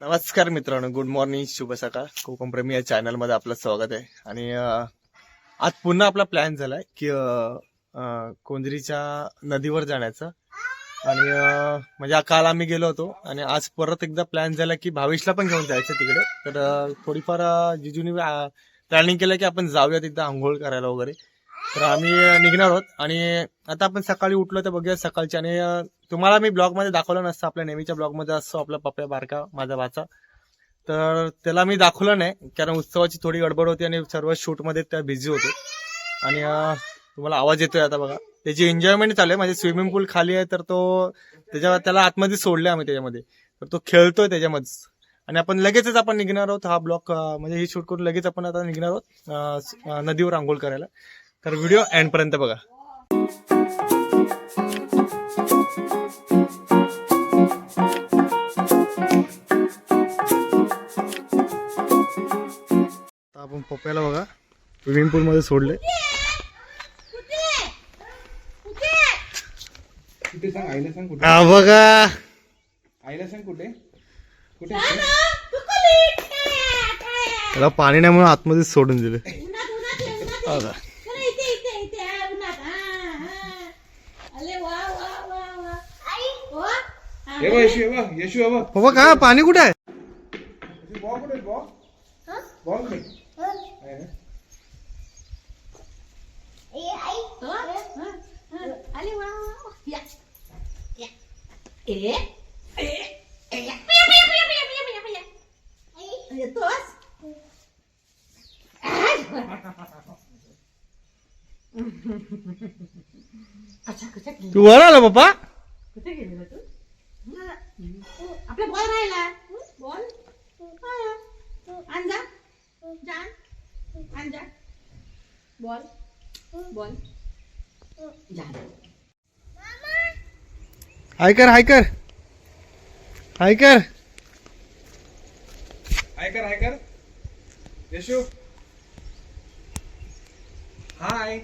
नमस्कार मित्रांनो, good morning, शुभ सकाळ. कोकण प्रेमी या चॅनल मध्ये आपलं स्वागत आहे. आणि आज पुन्हा आपला प्लॅन झालाय की कोंजरीच्या नदीवर जाण्याचा. आणि म्हणजे काल आम्ही गेलो होतो आणि आज परत एकदा प्लॅन झाला की भावेशला पण घेऊन जायचं तिकडे. तर थोडीफार जिजूनी प्लॅनिंग केलं की आपण जाऊया तिथं आंघोळ करायला वगैरे. तर आम्ही निघणार आहोत. आणि आता आपण सकाळी उठलो तर बघूया सकाळच्या. आणि तुम्हाला मी ब्लॉग मध्ये दाखवलं नसतं, आपल्या नेहमीच्या ब्लॉग मध्ये असतो आपला पप्या बारका माझा वाचा. तर त्याला मी दाखवलं नाही कारण उत्सवाची थोडी गडबड होती आणि सर्व शूट मध्ये त्या बिझी होते. आणि तुम्हाला आवाज येतोय आता बघा, त्याची एन्जॉयमेंट चालू आहे. म्हणजे स्विमिंग पूल खाली आहे तर तो त्याला आतमध्ये सोडले आम्ही त्याच्यामध्ये, तर तो खेळतोय त्याच्यामध्ये. आणि आपण लगेचच आपण निघणार आहोत. हा ब्लॉग म्हणजे ही शूट करून लगेच आपण आता निघणार आहोत नदीवर आंघोळ करायला. तर व्हिडिओ एंड पर्यंत बघा. आपण पप्प्याला बघा स्विमिंग पूल मध्ये सोडले. कुठे सांग, आईला सांग कुठे. हा बघा, आईला सांग कुठे कुठे. त्याला पाणी नाही म्हणून आतमध्ये सोडून दिले. बघा यशू बाबा पप्पा का पाणी कुठे आहे? बॉल कुठे बॉल कुठे तू वर आला पप्पा. कुठे गेलेला तू? आपला बॉल राहिला. बॉल आणजा आणजा बॉल बॉल जा. हाय कर हाय कर हाय कर. हाय कर यशू. हाय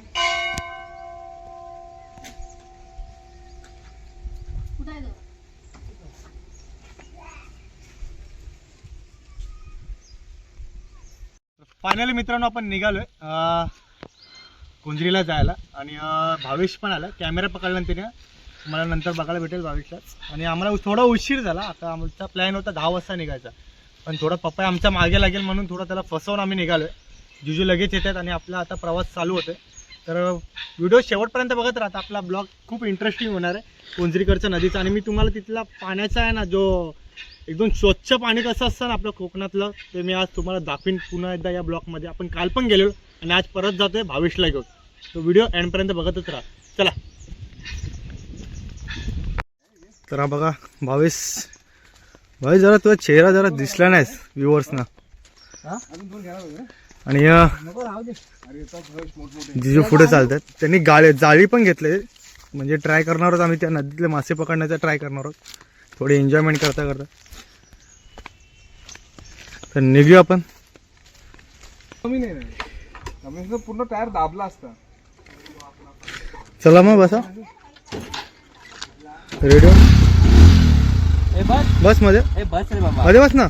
कुठे आहे तो? फायनली मित्रांनो आपण निघालोय कुंजरीला जायला. आणि भावेश पण आला, कॅमेरा पकडला त्याने. मला नंतर बघायला भेटेल भावेशला. आणि आम्हाला थोडा उशीर झाला. आता आमचा प्लॅन होता 10 वाजता निघायचा, पण थोडा पप्पा आमच्या मागे लागेल म्हणून थोडा त्याला फसवून आम्ही निघालोय. जिजू लगेच येतात आणि आपला आता प्रवास चालू होतोय. तर व्हिडिओ शेवटपर्यंत बघत राहता. आपला ब्लॉग खूप इंटरेस्टिंग होणार आहे कुंजरीकडच्या नदीचा. आणि मी तुम्हाला तिथला पाण्याचा आहे ना, जो एकदम स्वच्छ पाणी कसं असतं ना आपलं कोकणातलं, ते मी आज तुम्हाला दाखवीन पुन्हा एकदा या ब्लॉगमध्ये. आपण काल पण गेलेलो आणि आज परत जातोय भावेशला घेऊन. तो व्हिडिओ एंडपर्यंत बघतच राहा. चला. तर हा बघा भावेश जरा तुझा चेहरा जरा दिसला नाहीस व्ह्युअर्सना. आणि जिजू पुढे चालतात. त्यांनी जाळी पण घेतले, म्हणजे ट्राय करणार आहोत आम्ही त्या नदीतले मासे पकडण्याचा ट्राय करणार आहोत थोडी एन्जॉयमेंट करता करता. तर निघूया आपण. कमी नाही पूर्ण टायर दाबला असता. चला मग बसा रेडिओ बस मध्ये मध्ये बस ना.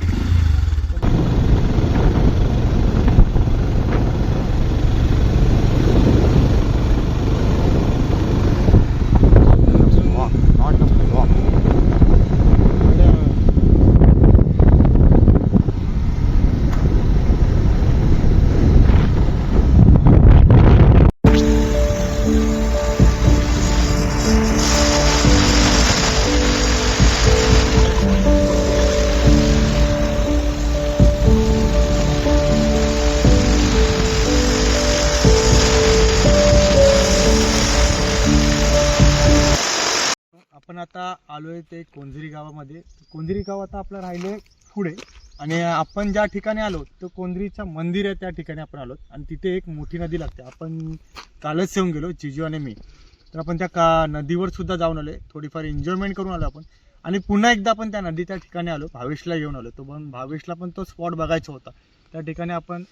आपण आता आलोय ते कोंजरी गावामध्ये. कोंजरी गाव आता आपलं राहिले पुढे. आणि आपण ज्या ठिकाणी आलो तो कोंजरीचं मंदिर आहे, त्या ठिकाणी आपण आलो. आणि तिथे एक मोठी नदी लागते. आपण कालच येऊन गेलो जिजू आणि मी. तर आपण त्या नदीवर सुद्धा जाऊन आलोय, थोडीफार एन्जॉयमेंट करून आलो आपण. आणि पुन्हा एकदा आपण त्या नदीच्या ठिकाणी आलो, भावेशला घेऊन आलो. तो पण भावेशला पण तो स्पॉट बघायचा होता. त्या ठिकाणी आपण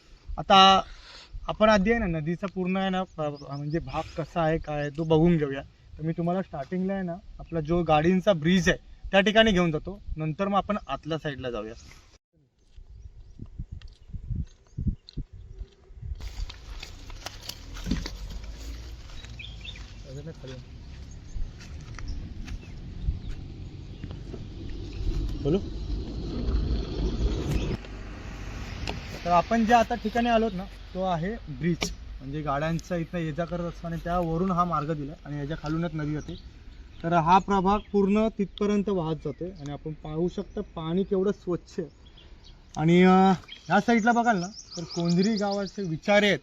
आधी आहे ना नदीचा पूर्ण आहे ना म्हणजे भाग कसा आहे काय आहे तो बघून घेऊया. तर मी तुम्हाला स्टार्टिंगला आहे ना आपला जो गाडींचा ब्रिज आहे त्या ठिकाणी घेऊन जातो, नंतर मग आपण आतल्या साईडला जाऊया. बोलू. तर आपण जे आता ठिकाणी आलोत ना तो आहे ब्रिज, म्हणजे गाड्यांचा इथं ये जा करत असताना त्यावरून हा मार्ग दिला आणि याच्या खालूनच नदी होते. तर हा प्रभाग पूर्ण तिथपर्यंत वाहत जाते आणि आपण पाहू शकता पाणी केवढं स्वच्छ आहे. आणि ह्या साईडला बघाल ना तर कोंढरी गावाचे विचारे आहेत,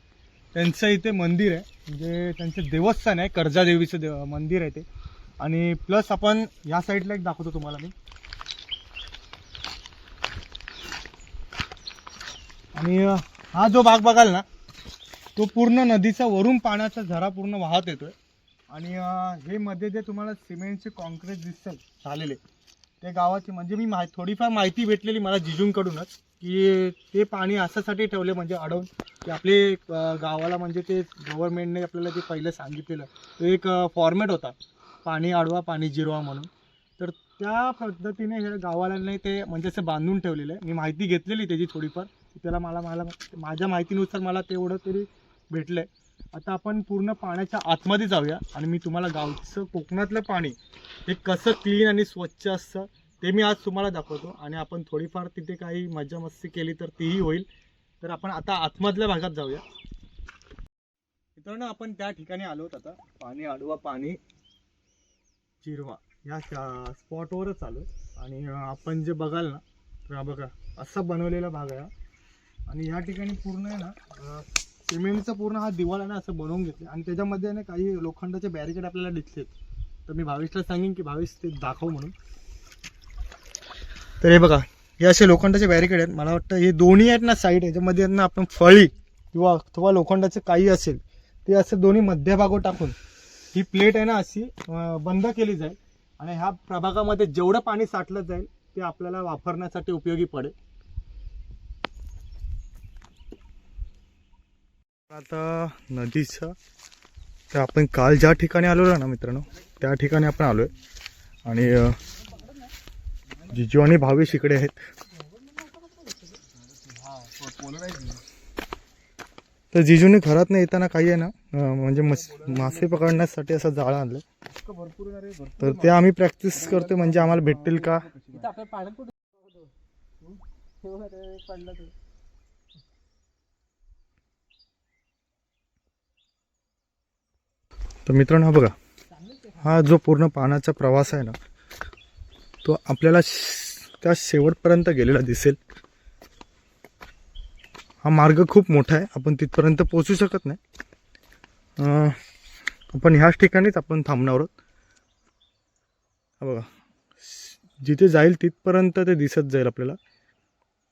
त्यांचं इथे मंदिर आहे, म्हणजे त्यांचं देवस्थान आहे, कर्जादेवीचं मंदिर आहे ते. आणि प्लस आपण ह्या साईडला एक दाखवतो तुम्हाला मी. आणि हा जो भाग बघाल ना तो पूर्ण नदीचा वरून पाण्याचा झरा पूर्ण वाहत येतोय. आणि हे मध्ये जे तुम्हाला सिमेंटचे कॉन्क्रीट दिसतात झालेले ते गावाचे, म्हणजे मी थोडीफार माहिती भेटलेली मला जिजूंकडूनच की ते पाणी अशासाठी ठेवले म्हणजे अडवून की आपले गावाला म्हणजे ते गव्हर्नमेंटने आपल्याला ते पहिलं सांगितलेलं तो एक फॉर्मॅट होता, पाणी अडवा पाणी जिरवा म्हणून. तर त्या पद्धतीने हे गावाला नाही ते म्हणजे असं बांधून ठेवलेलं आहे. मी माहिती घेतलेली त्याची थोडीफार, त्याला मला माझ्या माहितीनुसार मला तेवढं तरी भेटलं आहे. आता आपण पूर्ण पाण्याच्या आतमध्ये जाऊया आणि मी तुम्हाला गावचं कोकणातलं पाणी हे कसं क्लीन आणि स्वच्छ असतं ते मी आज तुम्हाला दाखवतो. आणि आपण थोडीफार तिथे काही मजा मस्ती केली तर तीही होईल. तर आपण आता आतमधल्या भागात जाऊया. मित्रांनो आपण त्या ठिकाणी आलो आता पाणी अडवा पाणी जिरवा या स्पॉटवरच आलो. आणि आपण जे बघाल ना तर बघा असा बनवलेला भाग आहे. आणि या ठिकाणी पूर्ण आहे ना सिमेंटचा पूर्ण हा दिवाळ आहे ना असं बनवून घेतलं आणि त्याच्यामध्ये ना काही लोखंडाचे बॅरिकेड आपल्याला दिसलेत. तर मी भावेशला सांगेन की भावेश ते दाखव म्हणून. तर हे बघा हे असे लोखंडाचे बॅरिकेड आहेत. मला वाटतं हे दोन्ही आहेत ना साईड, याच्यामध्ये ना आपण फळी किंवा लोखंडाचं काही असेल ते असं दोन्ही मध्यभागो टाकून ही प्लेट आहे ना अशी बंद केली जाईल. आणि ह्या प्रभागामध्ये जेवढं पाणी साठलं जाईल ते आपल्याला वापरण्यासाठी उपयोगी पडेल. आता नदीचं तर आपण काल ज्या ठिकाणी आलो ना मित्रांनो त्या ठिकाणी आपण आलोय. आणि जिजू आणि भावेश इकडे आहेत. तर जिजूने घरात नाही येताना काही आहे ना म्हणजे मासे पकडण्यासाठी असं जाळं आणलं. तर ते आम्ही प्रॅक्टिस करतो म्हणजे आम्हाला भेटतील का. तर मित्रांनो हा बघा हा जो पूर्ण पाण्याचा प्रवास आहे ना तो आपल्याला त्या शेवटपर्यंत गेलेला दिसेल. हा मार्ग खूप मोठा आहे, आपण तिथपर्यंत पोहोचू शकत नाही. आपण ह्याच ठिकाणीच आपण थांबणार आहोत. हा बघा जिथे जाईल तिथपर्यंत ते दिसत जाईल आपल्याला.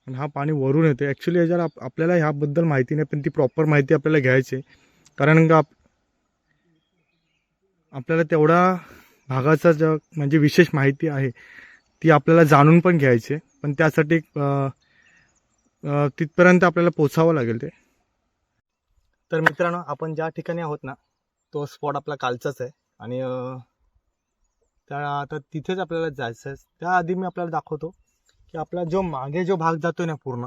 आणि हा पाणी वरून येते. ॲक्च्युली याच्यावर आपल्याला ह्याबद्दल माहिती नाही पण ती प्रॉपर माहिती आपल्याला घ्यायची आहे. कारण का आपल्याला तेवढा भागाचा म्हणजे विशेष माहिती आहे ती आपल्याला जाणून पण घ्यायची आहे. पण त्यासाठी तिथपर्यंत आपल्याला पोचावं लागेल ते. तर मित्रांनो आपण ज्या ठिकाणी आहोत ना तो स्पॉट आपला कालचाच आहे. आणि आता तिथेच आपल्याला जायचं आहे. त्याआधी मी आपल्याला दाखवतो की आपला जो मागे जो भाग जातोय ना पूर्ण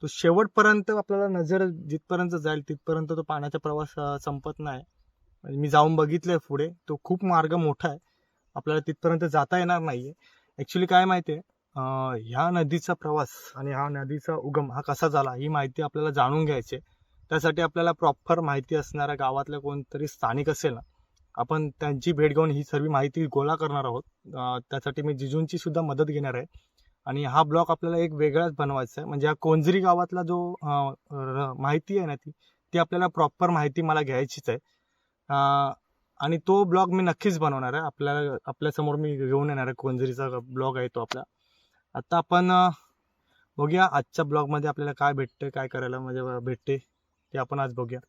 तो शेवटपर्यंत आपल्याला नजर जिथपर्यंत जाईल तिथपर्यंत तो पाण्याचा प्रवास संपत नाही. मी जाऊन बघितलंय पुढे, तो खूप मार्ग मोठा आहे, आपल्याला तिथपर्यंत जाता येणार नाहीये. ॲक्च्युली काय माहिती आहे ह्या नदीचा प्रवास आणि हा नदीचा उगम हा कसा झाला ही माहिती आपल्याला जाणून घ्यायची आहे. त्यासाठी आपल्याला प्रॉपर माहिती असणाऱ्या गावातल्या कोणतरी स्थानिक असेल ना आपण त्यांची भेट घेऊन ही सर्व माहिती गोळा करणार आहोत. त्यासाठी मी जिजूंची सुद्धा मदत घेणार आहे. आणि हा ब्लॉग आपल्याला एक वेगळाच बनवायचा आहे. म्हणजे हा कोंजरी गावातला जो माहिती आहे ना ती आपल्याला प्रॉपर माहिती मला घ्यायचीच आहे. आणि तो ब्लॉग मी नक्कीच बनवणार आहे. आपल्यासमोर मी घेऊन येणार आहे. कोंजरीचा ब्लॉग आहे तो आपला. आता आपण बघूया आजच्या ब्लॉगमध्ये आपल्याला काय भेटते, काय करायला म्हणजे भेटते ते आपण आज बघूया.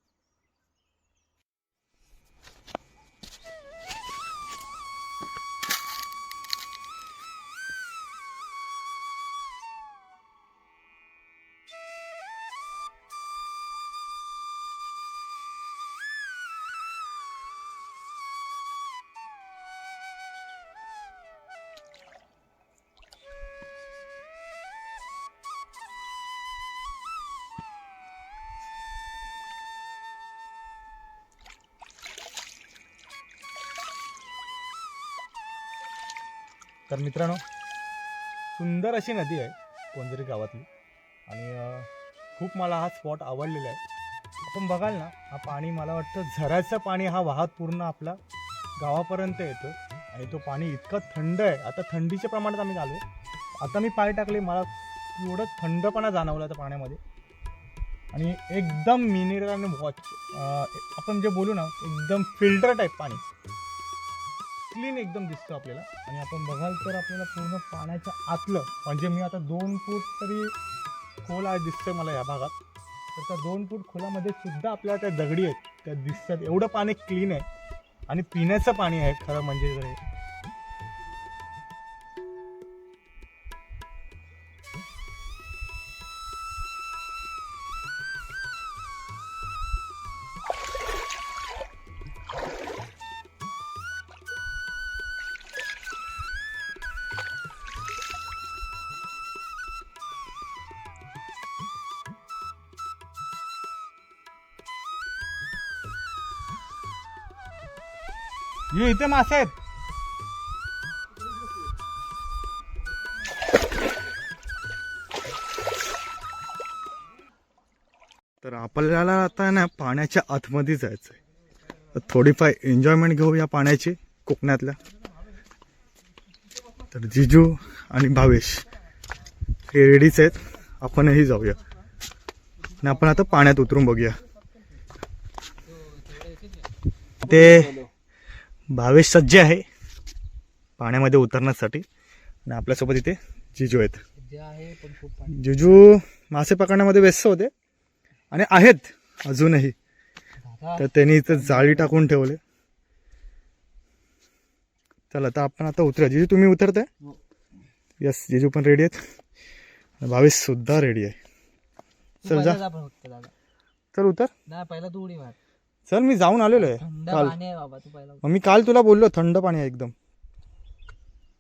तर मित्रांनो, सुंदर अशी नदी आहे कोंजरी गावातली आणि खूप मला हा स्पॉट आवडलेला आहे. आपण बघाल ना, हा पाणी मला वाटतं झऱ्याचं पाणी हा वाहत पूर्ण आपला गावापर्यंत येतो आणि तो पाणी इतकं थंड आहे. आता थंडीच्या प्रमाणात आम्ही आलो. आता मी पाय टाकले, मला एवढं थंडपणा जाणवला त्या पाण्यामध्ये आणि एकदम मिनरल आणि वॉच आपण जे बोलू ना, एकदम फिल्टर टाईप पाणी, क्लीन एकदम दिसतं आपल्याला. आणि आपण बघाल तर आपल्याला पूर्ण पाण्याच्या आतलं, म्हणजे मी आता 2 फूट तरी खोल आहे दिसतंय मला या भागात. तर त्या 2 फूट खोलामध्ये सुद्धा आपल्याला त्या दगडी आहेत त्या दिसतात. एवढं पाणी क्लीन आहे आणि पिण्याचं पाणी आहे खरं म्हणजे. जर हे इथे मासे आहेत. तर आपल्याला आता ना पाण्याच्या आतमध्ये जायचं आहे. थोडीफार एन्जॉयमेंट घेऊ या पाण्याची कोकणातल्या. तर जिजू आणि भावेश हे रेडीच आहेत. आपणही जाऊया आणि आपण आता पाण्यात उतरून बघूया. ते भावेश सज्ज आहे पाण्यामध्ये उतरण्यासाठी आणि आपल्यासोबत इथे जिजू आहेत. जिजू मासे पकडण्यामध्ये व्यस्त होते आणि आहेत अजूनही. तर त्यांनी इथं जाळी टाकून ठेवले. चला आता आपण आता उतरूया. जिजू तुम्ही उतरताय? यस, जिजू पण रेडी आहेत. भावेश सुद्धा रेडी आहे. चल जा, चल उतर. पहिला तू उडी मार. चल, मी जाऊन आलेलो आहे काल. बाबा तू पहिला. मग मी काल तुला बोललो थंड पाणी आहे एकदम.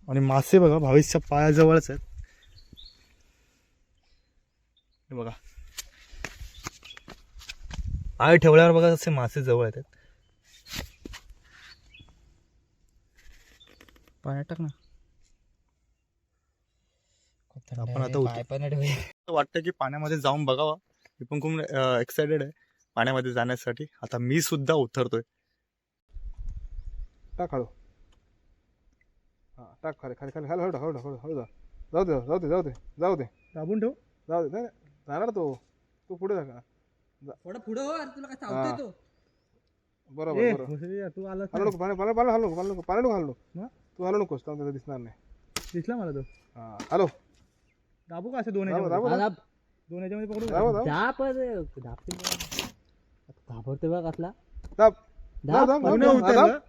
आणि मासे बघा भावेशच्या पायाजवळच आहेत. हे बघा पाय ठेवल्यावर बघा असे मासे जवळ येतात. पाण्यात टाक ना. आपण आता वाटतं की पाण्यामध्ये जाऊन बघावा. मी पण खूप एक्सायटेड आहे पाण्यामध्ये जाण्यासाठी. आता मी सुद्धा उतरतोय. टाक हळू. हा टाक खाली खाली खाली. हळू हळू हळू हळू जा. जाऊ दे जाऊ दे जाऊ दे जाऊ दे. दाबून ठेव. जाऊ दे. जाणार तो. तू पुढे जा. थोडं पुढं हो, अरे तुला काय चावतोय तो. बरोबर बरोबर. तू आला हलू नको पाणी पाणी पाणी हलू नको पाणी नको पाणी नको हलू. तू हलू नकोस त्याला दिसणार नाही. दिसला मला तो. हा हॅलो. दाबू का असे दोन दाबा, ह्याच्यामध्ये? दाबा. दाब. दोन ह्याच्यामध्ये पकडू का? दाबा, दाबा. जा पण दाबते. घाबरतोय बघ कसला. दाब. दाब. दाब, दाब, पूर्ण दाब, उतरलं? दाब.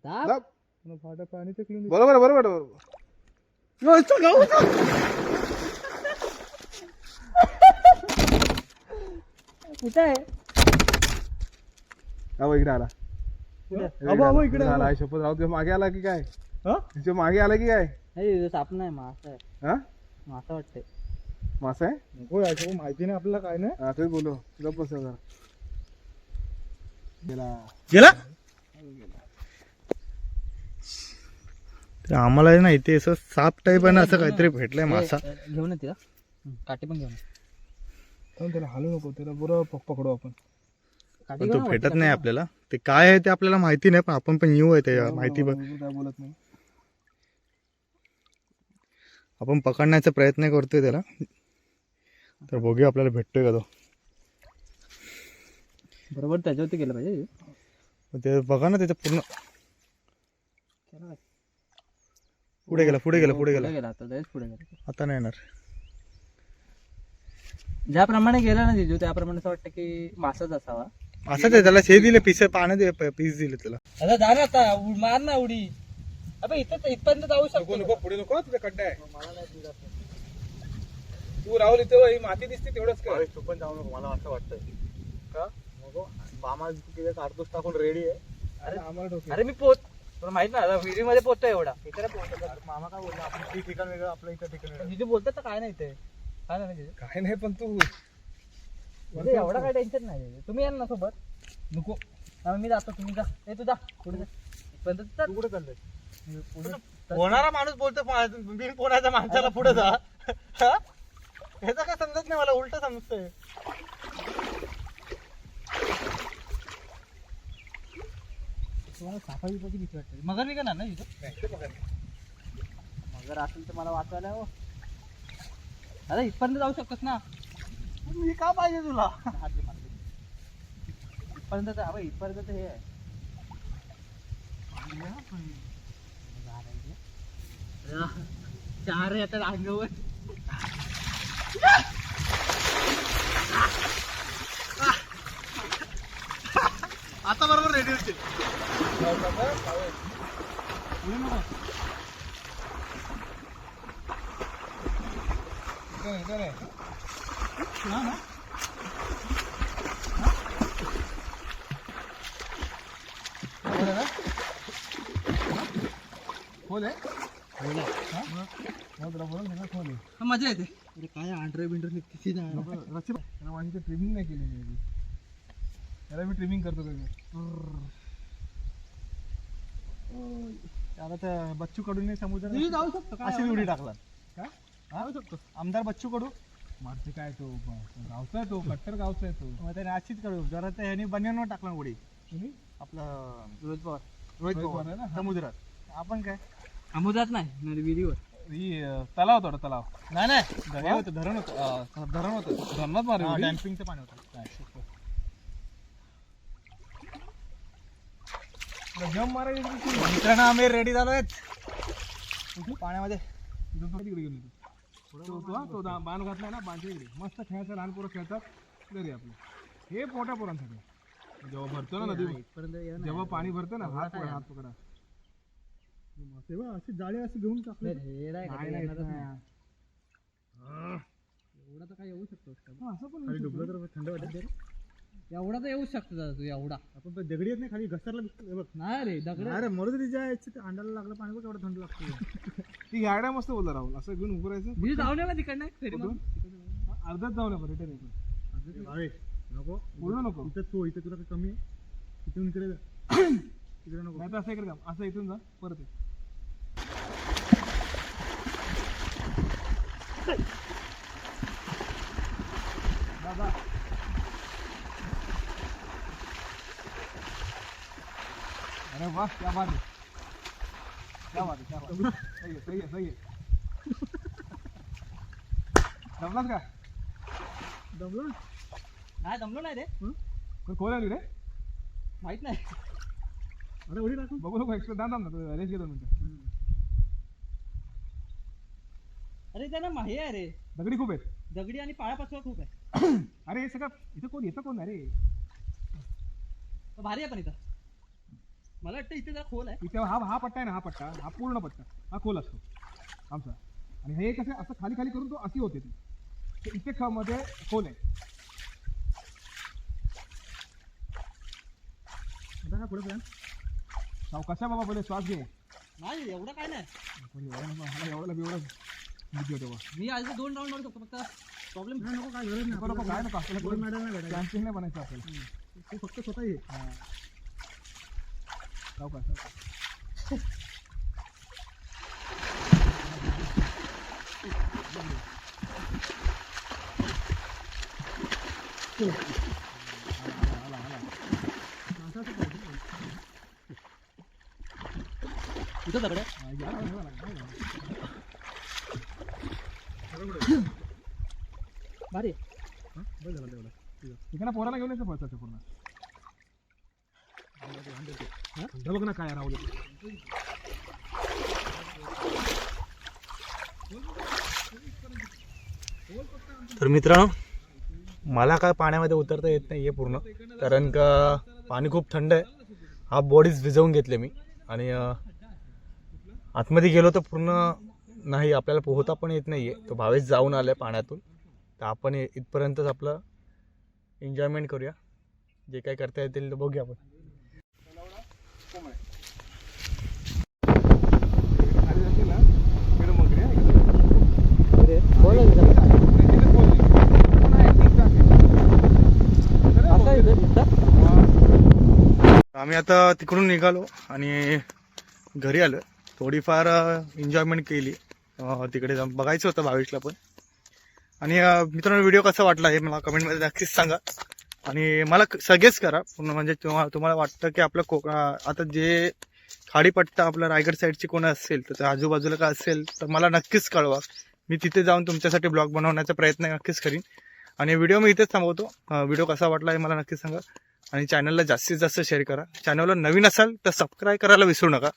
दाब. दाब. पूर्ण फाटा पाणी ते clean बरोबर आहे, बरोबर आहे, बरोबर. कुठं आहे? हा इकडे आला. अबो, इकडे आला. आला. आई शपथ राहू. तुझ्या मागे आला की काय? हा? तुझ्या मागे आला की काय? नाही साप नाही, मासा आहे. हा मासा वाटतंय. मासा आहे. नको याच्यावर माहिती नाही आपल्याला काय नाही. हा तेच बोलू. तुला बस जरा. गेला. गेला तर आम्हाला आहे ना इथे असं साप टाईप आहे ना, असं काहीतरी भेटलंय मासा. घेऊन तिला काठी पण घेऊन. पण त्याला हलू नको. त्याला बरोबर पकडू आपण. काठी पण घेऊन तो वरती भेटत काठी नाही घेऊन. आपल्याला. ते काय आहे ते आपल्याला माहिती नाही, पण आपण पण न्यू आहे ते माहिती. काय बोलत नाही. आपण पकडण्याचा प्रयत्न करतोय त्याला. तर बघूया आपल्याला भेटतोय का तो. बरोबर त्याच्यावरती गेलं पाहिजे. मग ते बघा ना, त्याच्या पूर्ण पुढे गेला पुढे गेला पुढे गेला. गेला आता लयच पुढे गेला. आता नाही येणार. ज्याप्रमाणे गेला ना जिजू, त्याप्रमाणे असं वाटतं की मासाच असावा. असंच आहे. त्याला हे दिले पीस, पाण्यात पीस दिले त्याला. आता जा ना, आता मार ना उडी. अबे इथपर्यंत जाऊ नको शकतो. नको पुढे नको. तुझ्या खड्डा आहे. तू राहुल इथे ही माती दिसते तेवढंच कर. तू पण जाऊ नको, मला असं वाटतंय. का नको? मामा कारतूस टाकून रेडी आहे. अरे आम्हाला डोके. अरे मी तुला माहित ना विहिरी मध्ये पोहतोय एवढा. इकडे पोहतो. मामा काय बोलला, आपण ते ठिकाण वेगळं, आपलं इथं ठिकाण वेगळं. जिजू बोलतात तर काय नाही ते. काय नाही जिजू. काय नाही पण तू म्हणजे एवढा काय टेन्शन नाही. तुम्ही या ना सोबत. नको. मी जातो तुम्ही जा ए तू जा पुढे जा इथपर्यंत चल. तू कुठे चाललंय? होणारा माणूस बोलतो बिन पोण्याच्या माणसाला पुढे जा हा? ह्याचं काय समजत नाही मला, उलट समजतंय. तुम्हाला साफाई बघी भीती वाटते. मगर निघणार ना इथं? मगर असेल तर मला वाचवायला हो. अरे इथपर्यंत जाऊ शकतोस ना. मी का पाहिजे तुला? हात दे, हात दे. इथपर्यंत तर अबे इथपर्यंत तर हे आहे. चार येतात अंगावर. आता बरोबर रेडी होते. मजा येते. अरे काय आंड्रे बिंड्रे निघते माझी ट्रिमिंग नाही केली. त्याला मी ट्रिमिंग करतो त्याला त्या बच्चू कडून समुद्र जाऊ शकतो काय अशी उडी टाकला. जाऊ शकतो. आमदार बच्चू कडू मारते काय तो गावचा आहे, तो कट्टर गावचा आहे तो. मग त्याने अशीच कडू जरा ह्याने बनियानवर टाकला उडी. आपलं रोहित पवार रोहित पवार आहे ना समुद्रात. आपण काय समुद्रात नाही विहिरीवर. ही तलाव होता तलाव. नाही नाही होतं धरण होतं. धरण होतं धरणात मार डॅम्पिंगचं पाणी होतं. जम मारायची मित्रांनो आम्ही रेडी झालोय पाण्यामध्ये. तिकडे घेऊन येतो तो बाण घातलाय ना. बाणच्या इकडे मस्त खेळायचं. लहान पोरं खेळतात घरी आपलं. हे मोठ्या पोरांसाठी जेव्हा भरतो ना नदी, जेव्हा पाणी भरतं ना हात पकडा तेव्हा अशी जाळी अशी घेऊन टाकले. एवढा तर काय येऊ शकतो. असं पण डुबलं तर थंड वाटत. एवढा तर येऊ शकतो दादा तू. एवढा आपण दगडी येत नाही खाली घसरला बघ. नाही रे दगड. अरे मरू तिच्या अंड्याला लागलं पाणी बघ एवढं थंड लागतं. ती गाड्या मस्त बोलला राहुल. असं घेऊन उभं राहायचं. मी जाऊन याला तिकडनं फेरी मारून. अर्ध्यात जाऊ नका रिटर्न येतो. नको पूर्ण नको. इथं तो इथं तुला काही कमी आहे. इथून इकडे तिकडे नको. नाही तर असं इकडे जा. असं इथून जा परत ये. दादा अरे वाह क्या बात है, क्या बात है, क्या बात है. सही है, सही है, सही है. जमलास का? जमलो नाही दमलो नाही रे. पण कोण आली रे? माहित नाही. अरे उडी टाकून बघू नको. एक्सप्रेस दाम ना रेस घेतो म्हणतो. अरे त्यांना माही आहे रे. दगडी खूप आहेत. दगडी आणि पाळापाचोळा खूप आहे. अरे हे सगळं इथं कोण येतं कोण अरे भारी आहे पण इथं. मला वाटतं इथे जरा खोल आहे. इथे हा पट्टा आहे ना. हा पट्टा हा पूर्ण पट्टा हा खोल असतो आमचा. आणि हे कसं असं खाली खाली करून तो अशी होते ती. इथे मध्ये खोल आहे. आता पुढे प्लॅन कशा बाबा बोले श्वास घे. नाही एवढं काय नाही. एवढं तेव्हा मी आज 2 राऊंड मारू शकतो. फक्त प्रॉब्लेम नको काय गरज नाही. नको काय नको आपल्याला गोल्ड मेडल नाही भेटायचं. चॅम्पियन नाही बनायचं आपल्याला. तू फक्त स्वतः ये. जाऊ का इथं दगड आहे. भारी तिकडे पोराला घेऊन यायचं पळतात पूर्ण. बघ ना काय राहुल. तर मित्रांनो मला काय पाण्यामध्ये उतरता येत नाही आहे पूर्ण, कारण का पाणी खूप थंड आहे. हाफ बॉडीज भिजवून घेतले मी आणि आतमध्ये गेलो तर पूर्ण नाही, आपल्याला पोहता पण येत नाही आहे. तो भावेश जाऊन आला आहे पाण्यातून. तर आपण इथपर्यंतच आपलं एन्जॉयमेंट करूया. जे काय करता येतील ते बघूया आपण. आम्ही आता तिकडून निघालो आणि घरी आलो. थोडीफार एन्जॉयमेंट केली. तिकडे जाऊन बघायचं होतं भावेशला पण. आणि मित्रांनो व्हिडिओ कसा वाटला हे मला कमेंटमध्ये नक्कीच सांगा. आणि मला सगळेच करा पूर्ण, म्हणजे तुम्हाला वाटतं की आपलं आता जे खाडीपट्टा आपला रायगड साईडची कोण असेल तर त्या आजूबाजूला काय असेल तर मला नक्कीच कळवा. मी तिथे जाऊन तुमच्यासाठी ब्लॉग बनवण्याचा प्रयत्न नक्कीच करीन. आणि व्हिडिओ मी इथेच थांबवतो. व्हिडिओ कसा वाटला हे मला नक्कीच सांगा. आणि चॅनलला जास्तीत जास्त शेअर करा. चॅनलला नवीन असाल तर सबस्क्राईब करायला विसरू नका.